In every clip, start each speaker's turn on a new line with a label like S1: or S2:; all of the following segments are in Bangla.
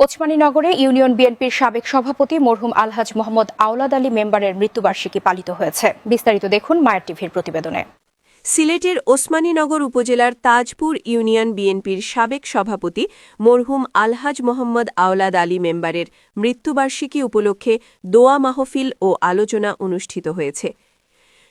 S1: ওসমানীনগরে ইউনিয়ন বিএনপির সাবেক সভাপতি মরহুম আলহাজ মোহাম্মদ আওলাদ আলী মেম্বারের মৃত্যুবার্ষিকী পালিত হয়েছে। বিস্তারিত দেখুন মায়ের টিভির প্রতিবেদনে।
S2: সিলেটের ওসমানীনগর উপজেলার তাজপুর ইউনিয়ন বিএনপির সাবেক সভাপতি মরহুম আলহাজ মোহাম্মদ আওলাদ আলী মেম্বারের মৃত্যুবার্ষিকী উপলক্ষে দোয়া মাহফিল ও আলোচনা অনুষ্ঠিত হয়েছে।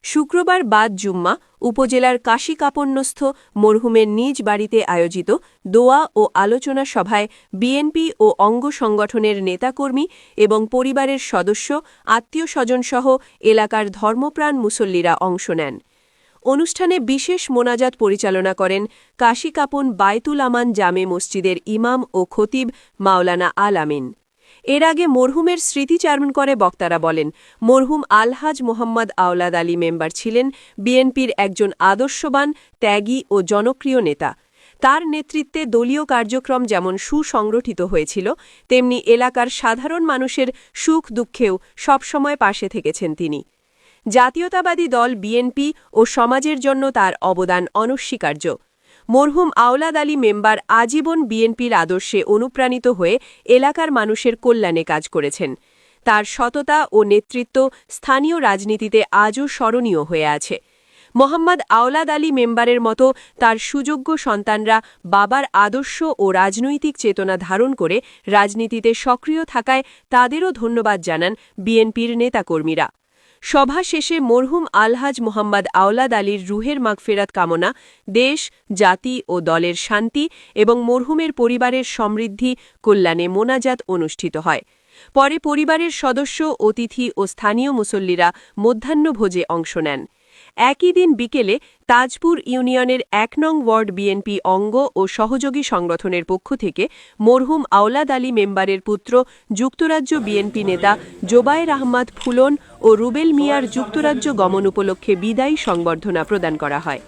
S2: শুক্রবার বাদ জুম্মা উপজেলার কাশিকাপন্নস্থ মরহুমের নিজ বাড়িতে আয়োজিত দোয়া ও আলোচনা সভায় বিএনপি ও অঙ্গ সংগঠনের নেতাকর্মী এবং পরিবারের সদস্য, আত্মীয়-স্বজনসহ এলাকার ধর্মপ্রাণ মুসল্লিরা অংশ নেন। অনুষ্ঠানে বিশেষ মোনাজাত পরিচালনা করেন কাশিকাপন বায়তুল আমান জামে মসজিদের ইমাম ও খতিব মাওলানা আল আমিন। এর আগে মরহুমের স্মৃতিচারণ করে বক্তারা বলেন, মরহুম আলহাজ মোহাম্মদ আওলাদ আলী মেম্বার ছিলেন বিএনপির একজন আদর্শবান, ত্যাগী ও জনপ্রিয় নেতা। তার নেতৃত্বে দলীয় কার্যক্রম যেমন সুসংগঠিত হয়েছিল, তেমনি এলাকার সাধারণ মানুষের সুখ দুঃখেও সবসময় পাশে থেকেছেন তিনি। জাতীয়তাবাদী দল বিএনপি ও সমাজের জন্য তার অবদান অনস্বীকার্য। মরহুম আওলাদ আলী মেম্বার আজীবন বিএনপির আদর্শে অনুপ্রাণিত হয়ে এলাকার মানুষের কল্যাণে কাজ করেছেন। তার সততা ও নেতৃত্ব স্থানীয় রাজনীতিতে আজও স্মরণীয় হয়ে আছে। মোহাম্মদ আওলাদ আলী মেম্বারের মতো তার সুযোগ্য সন্তানরা বাবার আদর্শ ও রাজনৈতিক চেতনা ধারণ করে রাজনীতিতে সক্রিয় থাকায় তাদেরও ধন্যবাদ জানান বিএনপির নেতাকর্মীরা। সভা শেষে মরহুম আলহাজ মোহাম্মদ আওলাদ আলীর রুহের মাগফিরাত কামনা, দেশ, জাতি ও দলের শান্তি এবং মরহুমের পরিবারের সমৃদ্ধি কল্যাণে মোনাজাত অনুষ্ঠিত হয়। পরে পরিবারের সদস্য, অতিথি ও স্থানীয় মুসল্লিরা মধ্যাহ্নভোজে অংশ নেন। একই দিন বিকেলে তাজপুর ইউনিয়নের ১ নং ওয়ার্ড বিএনপি অঙ্গ ও সহযোগী সংগঠনের পক্ষ থেকে মরহুম আওলাদ আলী মেম্বারের পুত্র যুক্তরাজ্য বিএনপি নেতা জোবায়ের আহমদ ফুলন ও রুবেল মিয়ার যুক্তরাজ্য গমন উপলক্ষে বিদায়ী সংবর্ধনা প্রদান করা হয়।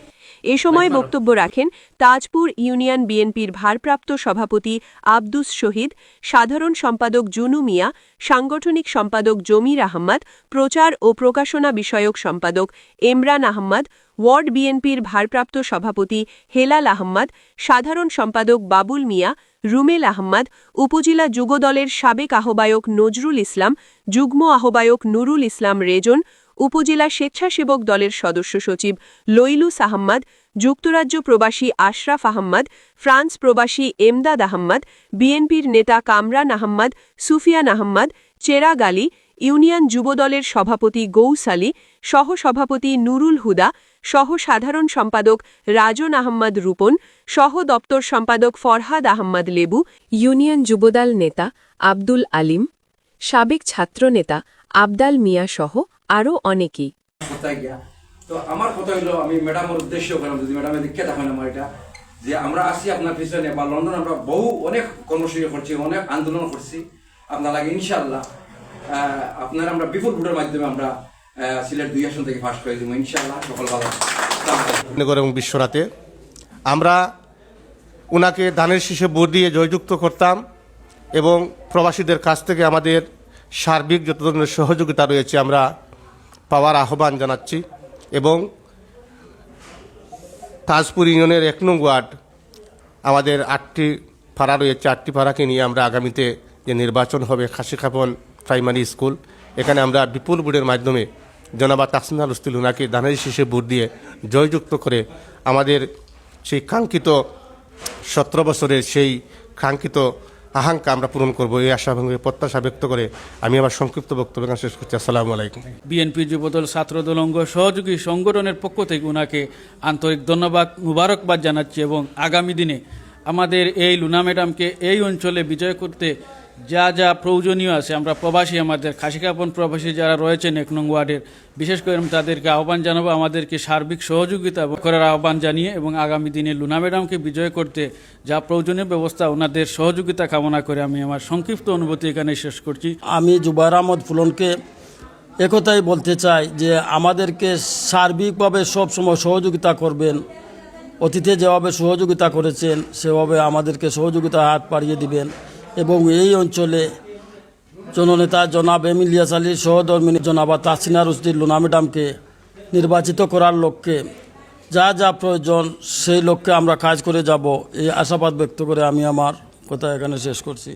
S2: এ সময় বক্তব্য রাখেন তাজপুর ইউনিয়ন বিএনপির ভারপ্রাপ্ত সভাপতি আব্দুস শহীদ, সাধারণ সম্পাদক জুনু মিয়া, সাংগঠনিক সম্পাদক জমির আহমদ, প্রচার ও প্রকাশনা বিষয়ক সম্পাদক এমরান আহমদ, ওয়ার্ড বিএনপির ভারপ্রাপ্ত সভাপতি হেলাল আহমদ, সাধারণ সম্পাদক বাবুল মিয়া, রুমেল আহমদ, উপজেলা যুবদলের সাবেক আহ্বায়ক নজরুল ইসলাম, যুগ্ম আহ্বায়ক নুরুল ইসলাম রেজন, উপজেলা স্বেচ্ছাসেবক দলের সদস্য সচিব লইলুস আহমদ, যুক্তরাজ্য প্রবাসী আশরাফ আহমদ, ফ্রান্স প্রবাসী এমদাদ আহমদ, বিএনপির নেতা কামরান আহমদ, সুফিয়ান আহমদ, চেরাগ আলী, ইউনিয়ন যুবদলের সভাপতি গৌস আলী, সহ-সভাপতি নুরুল হুদা, সহ সাধারণ সম্পাদক রাজন আহমদ রূপন, সহ দপ্তর সম্পাদক ফরহাদ আহমদ লেবু, ইউনিয়ন যুবদল নেতা আব্দুল আলিম, সাবেক ছাত্র নেতা আবদাল মিয়া সহ আরও অনেকেই।
S3: তো আমার কথা হইলো, আমি ম্যাডামের উদ্দেশ্য করলাম, যদি ম্যাডামের দীক্ষা দেখেন আমার এটা, যে আমরা আসি আপনার পিছনে, বা লন্ডন আমরা অনেক কর্মসূচি করছি, অনেক আন্দোলন করছি আপনার লাগে। ইনশাআল্লাহ আপনারা আমরা বিপুল ভোটের মাধ্যমে আমরা সিলেট 2 আসন থেকে ফার্স্ট করে দেবো ইনশাআল্লাহ। সকল ভালো
S4: এবং বিশ্বরাতে আমরা ওনাকে ধানের শীষে ভোট দিয়ে জয়যুক্ত করতাম এবং প্রবাসীদের কাছ থেকে আমাদের সার্বিক যত ধরনের সহযোগিতা রয়েছে আমরা পাওয়ার আহ্বান জানাচ্ছি। এবং তাজপুর ইউনিয়নের 1 নং ওয়ার্ড আমাদের 8টি পাড়া রয়েছে, 8টি পাড়াকে নিয়ে আমরা আগামীতে যে নির্বাচন হবে কাশিকাপন প্রাইমারি স্কুল, এখানে আমরা বিপুল ভোটের মাধ্যমে জনাবা তাসমিনা রুস্তুল ওনাকে ধানের শীষে ভোট দিয়ে জয়যুক্ত করে আমাদের সেই কাঙ্ক্ষিত 17 বছরের সেই কাঙ্ক্ষিত আকাঙ্ক্ষা আমরা পূরণ করবো, এই আশা এবং প্রত্যাশা ব্যক্ত করে আমি আমার সংক্ষিপ্ত বক্তব্য শেষ করছি। আসসালামু আলাইকুম।
S5: বিএনপি যুবদল ছাত্রদল অঙ্গ সহযোগী সংগঠনের পক্ষ থেকে ওনাকে আন্তরিক ধন্যবাদ, মুবারকবাদ জানাচ্ছি এবং আগামী দিনে আমাদের এই লুনা ম্যাডামকে এই অঞ্চলে বিজয় করতে যা যা প্রয়োজনীয় আছে, আমরা প্রবাসী, আমাদের কাশিকাপন প্রবাসী যারা রয়েছেন 1 নং ওয়ার্ডের, বিশেষ করে তাদেরকে আহ্বান জানাবো আমাদেরকে সার্বিক সহযোগিতা করার আহ্বান জানিয়ে এবং আগামী দিনে লুনা ম্যাডামকে বিজয় করতে যা প্রয়োজনীয় ব্যবস্থা ওনাদের সহযোগিতা কামনা করে আমি আমার সংক্ষিপ্ত অনুভূতি এখানে শেষ করছি।
S6: আমি জুবায়ের আহমদ ফুলনকে একথাই বলতে চাই যে আমাদেরকে সার্বিকভাবে সবসময় সহযোগিতা করবেন। অতীতে যেভাবে সহযোগিতা করেছেন সেভাবে আমাদেরকে সহযোগিতা হাত বাড়িয়ে দিবেন এবং এই অঞ্চলে জননেতা জনাব এম ইলিয়াস আলীর সহধর্মিনী জনাবা তাসমিনা রুস্তুল লুনা ম্যাডামকে নির্বাচিত করার লক্ষ্যে যা যা প্রয়োজন সেই লক্ষ্যে আমরা কাজ করে যাব, এই আশাবাদ ব্যক্ত করে আমি আমার কথা এখানে শেষ করছি।